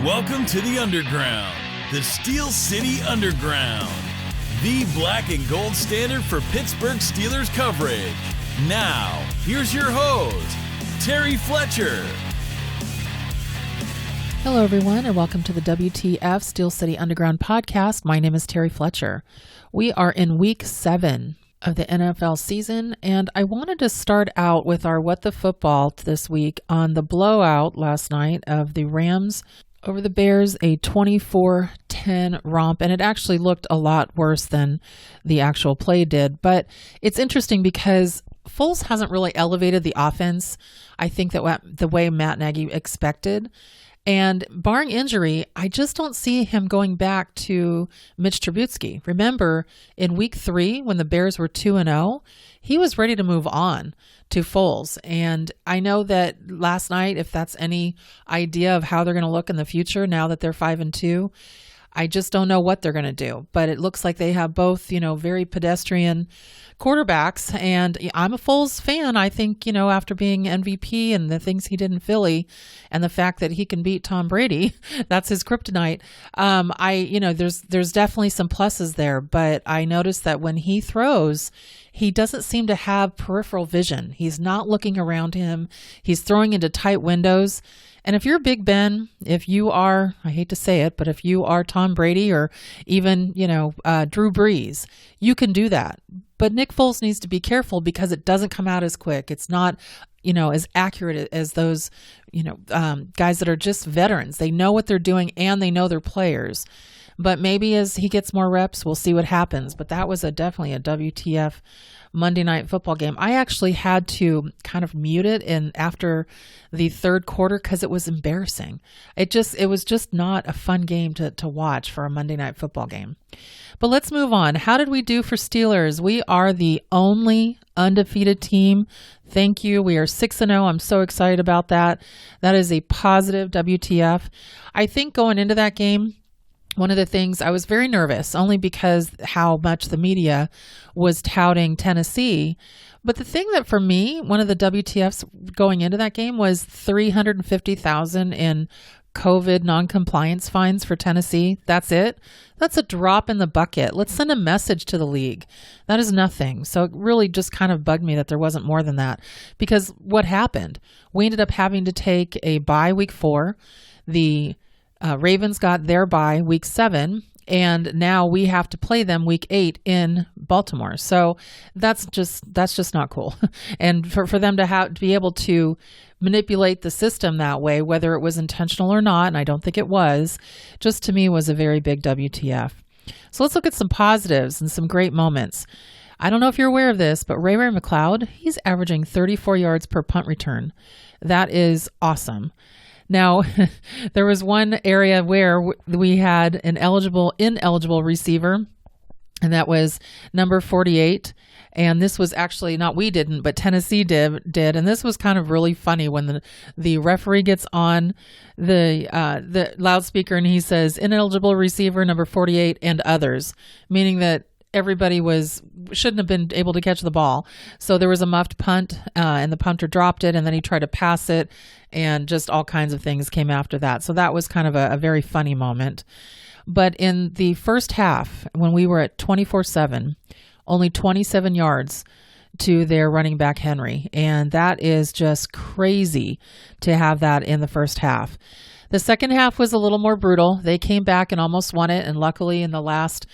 Welcome to the Underground, the Steel City Underground, the black and gold standard for Pittsburgh Steelers coverage. Now, here's your host, Terry Fletcher. Hello, everyone, and welcome to the WTF Steel City Underground podcast. My name is Terry Fletcher. We are in week 7 of the NFL season, and I wanted to start out with our What the Football this week on the blowout last night of the Rams over the Bears, a 24-10 romp, and it actually looked a lot worse than the actual play did. But it's interesting because Foles hasn't really elevated the offense, I think, that the way Matt Nagy expected. And barring injury, I just don't see him going back to Mitch Trubisky. Remember, in week 3, when the Bears were 2-0, he was ready to move on to Foles. And I know that last night, if that's any idea of how they're going to look in the future now that they're 5-2, I just don't know what they're going to do. But it looks like they have both, very pedestrian quarterbacks. And I'm a Foles fan. I think, after being MVP and the things he did in Philly and the fact that he can beat Tom Brady, that's his kryptonite. There's definitely some pluses there. But I noticed that when he throws, he doesn't seem to have peripheral vision. He's not looking around him. He's throwing into tight windows. And if you're Big Ben, if you are, I hate to say it, but if you are Tom Brady or even, Drew Brees, you can do that. But Nick Foles needs to be careful because it doesn't come out as quick. It's not, as accurate as those, guys that are just veterans. They know what they're doing and they know their players. But maybe as he gets more reps, we'll see what happens. But that was definitely a WTF Monday Night Football game. I actually had to kind of mute it after the third quarter because it was embarrassing. It was just not a fun game to watch for a Monday Night Football game. But let's move on. How did we do for Steelers? We are the only undefeated team. Thank you. We are 6-0. I'm so excited about that. That is a positive WTF. I think going into that game, one of the things, I was very nervous only because how much the media was touting Tennessee. But the thing that for me, one of the WTFs going into that game was $350,000 in COVID non-compliance fines for Tennessee. That's it. That's a drop in the bucket. Let's send a message to the league. That is nothing. So it really just kind of bugged me that there wasn't more than that. Because what happened? We ended up having to take a bye week 4. The Ravens got their bye week 7, and now we have to play them week 8 in Baltimore. So that's just not cool. And for them to be able to manipulate the system that way, whether it was intentional or not, and I don't think it was, just to me was a very big WTF. So let's look at some positives and some great moments. I don't know if you're aware of this, but Ray McCloud, he's averaging 34 yards per punt return. That is awesome. Now, there was one area where we had an ineligible receiver, and that was number 48. And this was actually not we didn't, but Tennessee did. And this was kind of really funny when the referee gets on the loudspeaker and he says, ineligible receiver number 48 and others, meaning that everybody shouldn't have been able to catch the ball. So there was a muffed punt and the punter dropped it and then he tried to pass it and just all kinds of things came after that. So that was kind of a very funny moment. But in the first half, when we were at 24-7, only 27 yards to their running back Henry. And that is just crazy to have that in the first half. The second half was a little more brutal. They came back and almost won it. And luckily in the last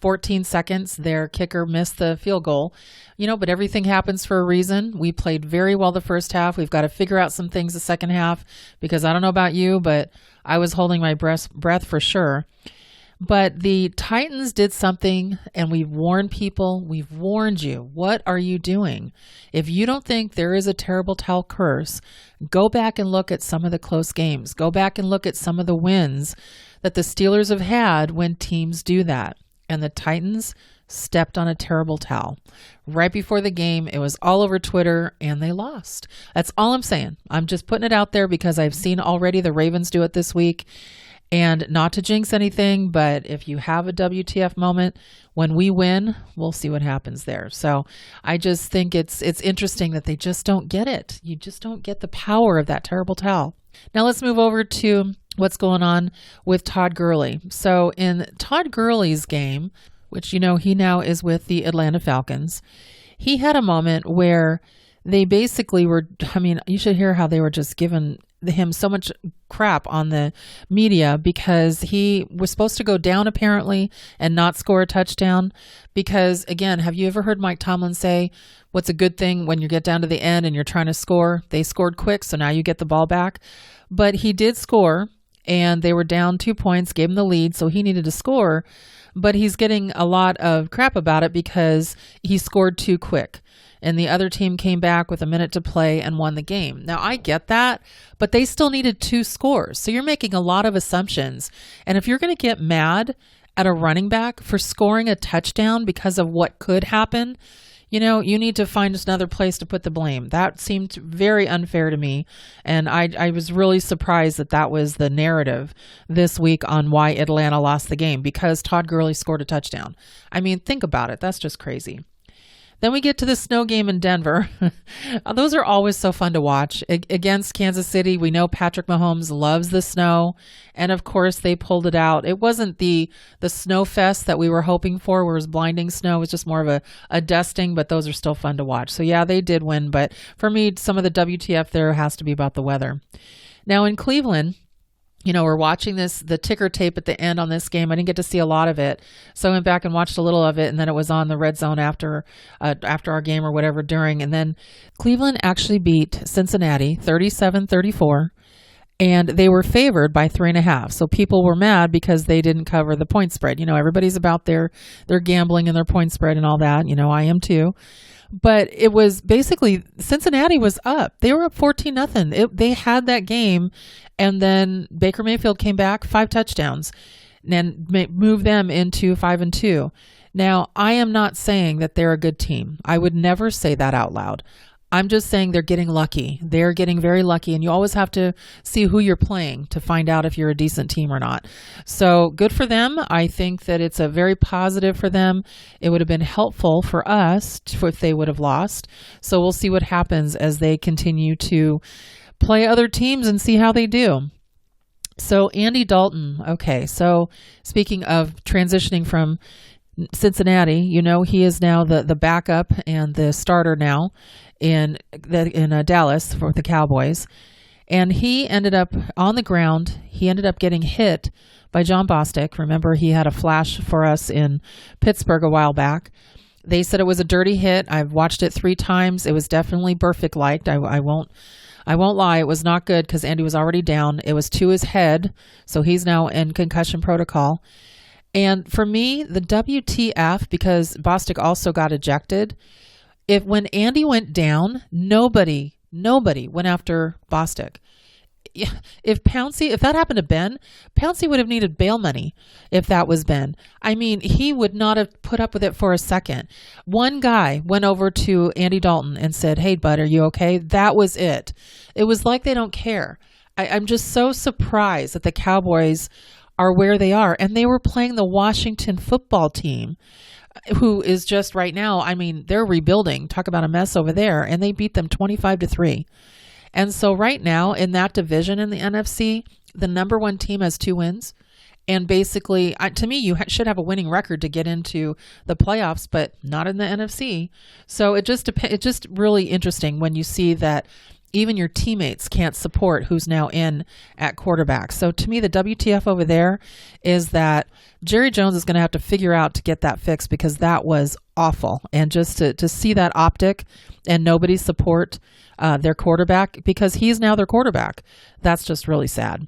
14 seconds, their kicker missed the field goal. But everything happens for a reason. We played very well the first half. We've got to figure out some things the second half because I don't know about you, but I was holding my breath for sure. But the Titans did something, and we've warned people. We've warned you. What are you doing? If you don't think there is a terrible towel curse, go back and look at some of the close games. Go back and look at some of the wins that the Steelers have had when teams do that. And the Titans stepped on a terrible towel. Right before the game, it was all over Twitter, and they lost. That's all I'm saying. I'm just putting it out there because I've seen already the Ravens do it this week. And not to jinx anything, but if you have a WTF moment, when we win, we'll see what happens there. So I just think it's interesting that they just don't get it. You just don't get the power of that terrible towel. Now let's move over to what's going on with Todd Gurley. So in Todd Gurley's game, which, he now is with the Atlanta Falcons, he had a moment where they basically were, you should hear how they were just giving him so much crap on the media because he was supposed to go down apparently and not score a touchdown. Because again, have you ever heard Mike Tomlin say, what's a good thing when you get down to the end and you're trying to score? They scored quick, so now you get the ball back. But he did score, and they were down 2 points, gave him the lead, so he needed to score. But he's getting a lot of crap about it because he scored too quick. And the other team came back with a minute to play and won the game. Now, I get that, but they still needed 2 scores. So you're making a lot of assumptions. And if you're going to get mad at a running back for scoring a touchdown because of what could happen, you need to find another place to put the blame. That seemed very unfair to me. And I was really surprised that was the narrative this week on why Atlanta lost the game, because Todd Gurley scored a touchdown. Think about it. That's just crazy. Then we get to the snow game in Denver. Those are always so fun to watch. Against Kansas City, we know Patrick Mahomes loves the snow. And of course, they pulled it out. It wasn't the snow fest that we were hoping for, where it was blinding snow. It was just more of a dusting, but those are still fun to watch. So yeah, they did win. But for me, some of the WTF there has to be about the weather. Now in Cleveland, we're watching the ticker tape at the end on this game. I didn't get to see a lot of it, so I went back and watched a little of it, and then it was on the red zone after our game or whatever during. And then Cleveland actually beat Cincinnati 37-34, and they were favored by 3.5. So people were mad because they didn't cover the point spread. Everybody's about their gambling and their point spread and all that. I am too. But it was basically Cincinnati was up. They were up 14-0. They had that game, and then Baker Mayfield came back, 5 touchdowns, and moved them into 5-2. Now, I am not saying that they're a good team. I would never say that out loud. I'm just saying they're getting lucky. They're getting very lucky, and you always have to see who you're playing to find out if you're a decent team or not. So good for them. I think that it's a very positive for them. It would have been helpful for us if they would have lost. So we'll see what happens as they continue to play other teams and see how they do. So Andy Dalton. Okay, so speaking of transitioning from Cincinnati, he is now the backup and the starter now in Dallas for the Cowboys. And he ended up on the ground. He ended up getting hit by Jon Bostic. Remember, he had a flash for us in Pittsburgh a while back. They said it was a dirty hit. I've watched it 3 times. It was definitely Burfict-liked. I won't lie. It was not good because Andy was already down. It was to his head, so he's now in concussion protocol. And for me, the WTF, because Bostic also got ejected, when Andy went down, nobody went after Bostic. If that happened to Ben, Pouncey would have needed bail money if that was Ben. He would not have put up with it for a second. One guy went over to Andy Dalton and said, "Hey, bud, are you okay?" That was it. It was like they don't care. I'm just so surprised that the Cowboys are where they are. And they were playing the Washington football team, who is just right now, they're rebuilding. Talk about a mess over there. And they beat them 25-3. And so right now in that division in the NFC, the number 1 team has 2 wins. And basically, to me, you should have a winning record to get into the playoffs, but not in the NFC. So it's just really interesting when you see that even your teammates can't support who's now in at quarterback. So to me, the WTF over there is that Jerry Jones is going to have to figure out to get that fixed, because that was awful. And just to see that optic and nobody support their quarterback because he's now their quarterback, that's just really sad.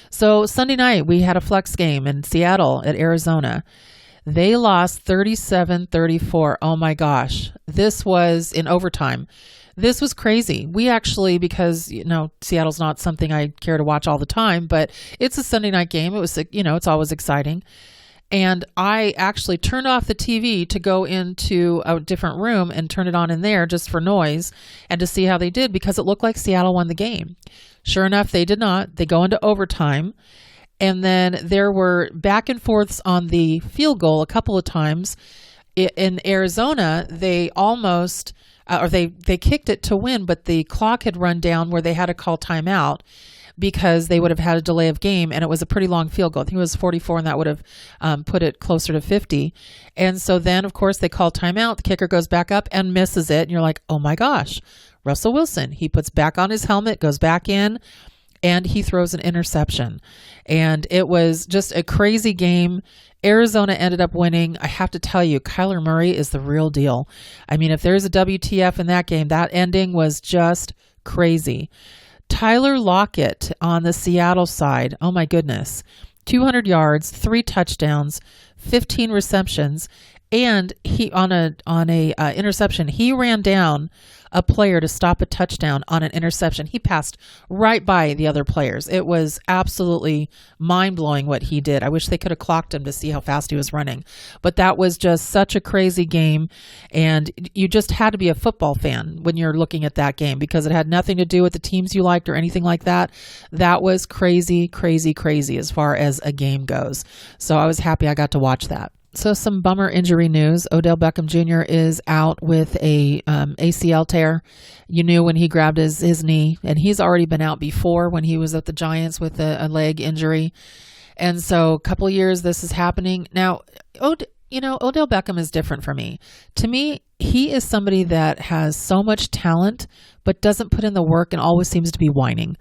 So Sunday night, we had a flex game in Seattle at Arizona. They lost 37-34. Oh my gosh. This was in overtime. This was crazy. We actually, because, Seattle's not something I care to watch all the time, but it's a Sunday night game. It was, it's always exciting. And I actually turned off the TV to go into a different room and turn it on in there just for noise and to see how they did, because it looked like Seattle won the game. Sure enough, they did not. They go into overtime. And then there were back and forths on the field goal a couple of times. In Arizona, they almost... they kicked it to win, but the clock had run down where they had to call timeout. because they would have had a delay of game, and it was a pretty long field goal. I think it was 44, and that would have put it closer to 50. And so then, of course, they call timeout. The kicker goes back up and misses it. And you're like, oh my gosh, Russell Wilson. He puts back on his helmet, goes back in, and he throws an interception. And it was just a crazy game. Arizona ended up winning. I have to tell you, Kyler Murray is the real deal. I mean, if there's a WTF in that game, that ending was just crazy. Tyler Lockett on the Seattle side, oh my goodness, 200 yards, 3 touchdowns, 15 receptions, and he on a interception, he ran down a player to stop a touchdown on an interception. He passed right by the other players. It was absolutely mind-blowing what he did. I wish they could have clocked him to see how fast he was running. But that was just such a crazy game, and you just had to be a football fan when you're looking at that game because it had nothing to do with the teams you liked or anything like that. That was crazy, crazy, crazy as far as a game goes. So I was happy I got to watch that. So some bummer injury news. Odell Beckham Jr. is out with a ACL tear. You knew when he grabbed his knee, and he's already been out before when he was at the Giants with a leg injury. And so a couple of years this is happening. Now, Odell Beckham is different for me. To me, he is somebody that has so much talent, but doesn't put in the work and always seems to be whining.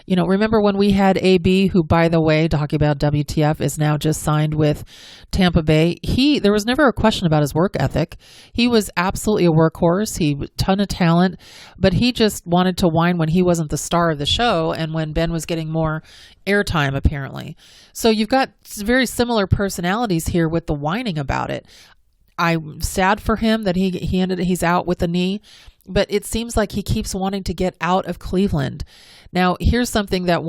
Remember when we had AB, who, by the way, talking about WTF, is now just signed with Tampa Bay. There was never a question about his work ethic. He was absolutely a workhorse. He had a ton of talent, but he just wanted to whine when he wasn't the star of the show and when Ben was getting more airtime, apparently. So you've got very similar personalities here with the whining about it. I'm sad for him that he's out with a knee, but it seems like he keeps wanting to get out of Cleveland. Now, here's something that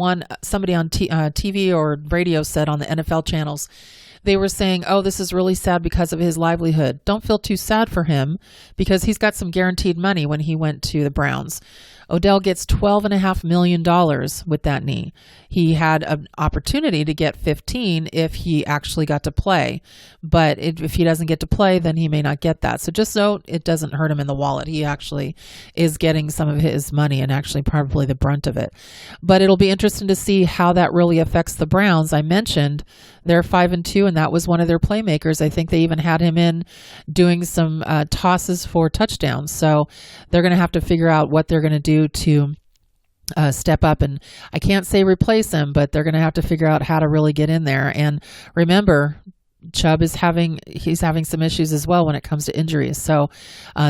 somebody on TV or radio said on the NFL channels. They were saying, oh, this is really sad because of his livelihood. Don't feel too sad for him because he's got some guaranteed money when he went to the Browns. Odell gets $12.5 million with that knee. He had an opportunity to get 15 if he actually got to play. But if he doesn't get to play, then he may not get that. So just so it doesn't hurt him in the wallet. He actually is getting some of his money and actually probably the brunt of it. But it'll be interesting to see how that really affects the Browns. I mentioned they're 5-2, and that was one of their playmakers. I think they even had him in doing some tosses for touchdowns. So they're going to have to figure out what they're going to do to step up, and I can't say replace him, but they're going to have to figure out how to really get in there. And remember, Chubb he's having some issues as well when it comes to injuries. So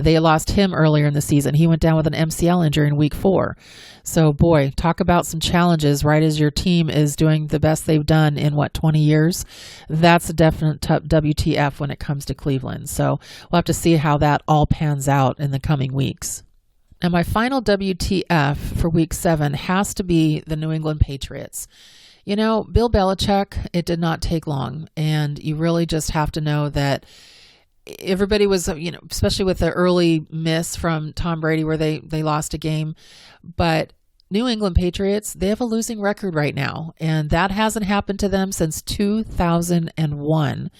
they lost him earlier in the season. He went down with an MCL injury in week 4. So boy, talk about some challenges right as your team is doing the best they've done in 20 years. That's a definite WTF when it comes to Cleveland. So we'll have to see how that all pans out in the coming weeks. Now, my final WTF for week 7 has to be the New England Patriots. Bill Belichick, it did not take long. And you really just have to know that everybody was, especially with the early miss from Tom Brady where they lost a game. But New England Patriots, they have a losing record right now. And that hasn't happened to them since 2001.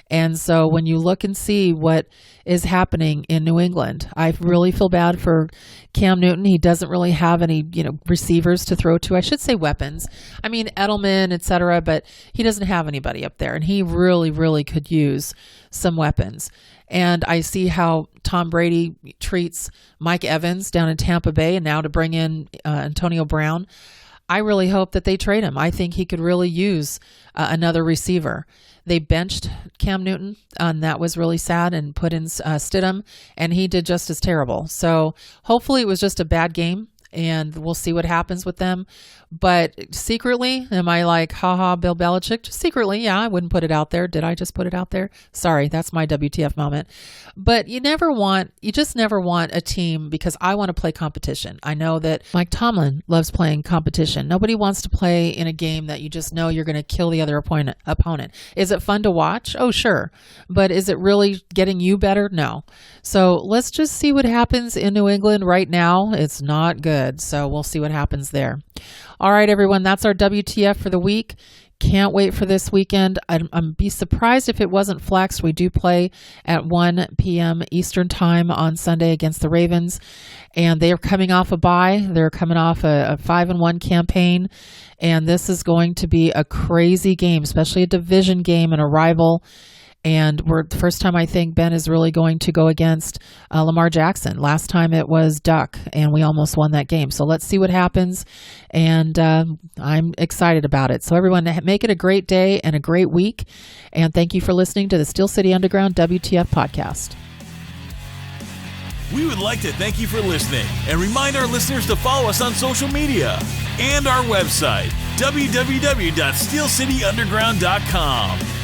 And so when you look and see what is happening in New England, I really feel bad for Cam Newton. He doesn't really have any, receivers to throw to. I should say weapons. I mean, Edelman, etc., but he doesn't have anybody up there. And he really, really could use some weapons. And I see how Tom Brady treats Mike Evans down in Tampa Bay, and now to bring in Antonio Brown. I really hope that they trade him. I think he could really use another receiver. They benched Cam Newton, and that was really sad, and put in Stidham, and he did just as terrible. So hopefully it was just a bad game, and we'll see what happens with them. But secretly, am I like, haha, Bill Belichick? Just secretly, yeah, I wouldn't put it out there. Did I just put it out there? Sorry, that's my WTF moment. But you just never want a team, because I want to play competition. I know that Mike Tomlin loves playing competition. Nobody wants to play in a game that you just know you're going to kill the other opponent. Is it fun to watch? Oh, sure. But is it really getting you better? No. So let's just see what happens in New England right now. It's not good. So we'll see what happens there. All right, everyone, that's our WTF for the week. Can't wait for this weekend. I'd be surprised if it wasn't flexed. We do play at 1 p.m. Eastern time on Sunday against the Ravens, and they are coming off a bye. They're coming off a 5-1 campaign, and this is going to be a crazy game, especially a division game and a rival. And the first time I think Ben is really going to go against Lamar Jackson. Last time it was Duck, and we almost won that game. So let's see what happens, and I'm excited about it. So everyone, make it a great day and a great week, and thank you for listening to the Steel City Underground WTF podcast. We would like to thank you for listening and remind our listeners to follow us on social media and our website, www.steelcityunderground.com.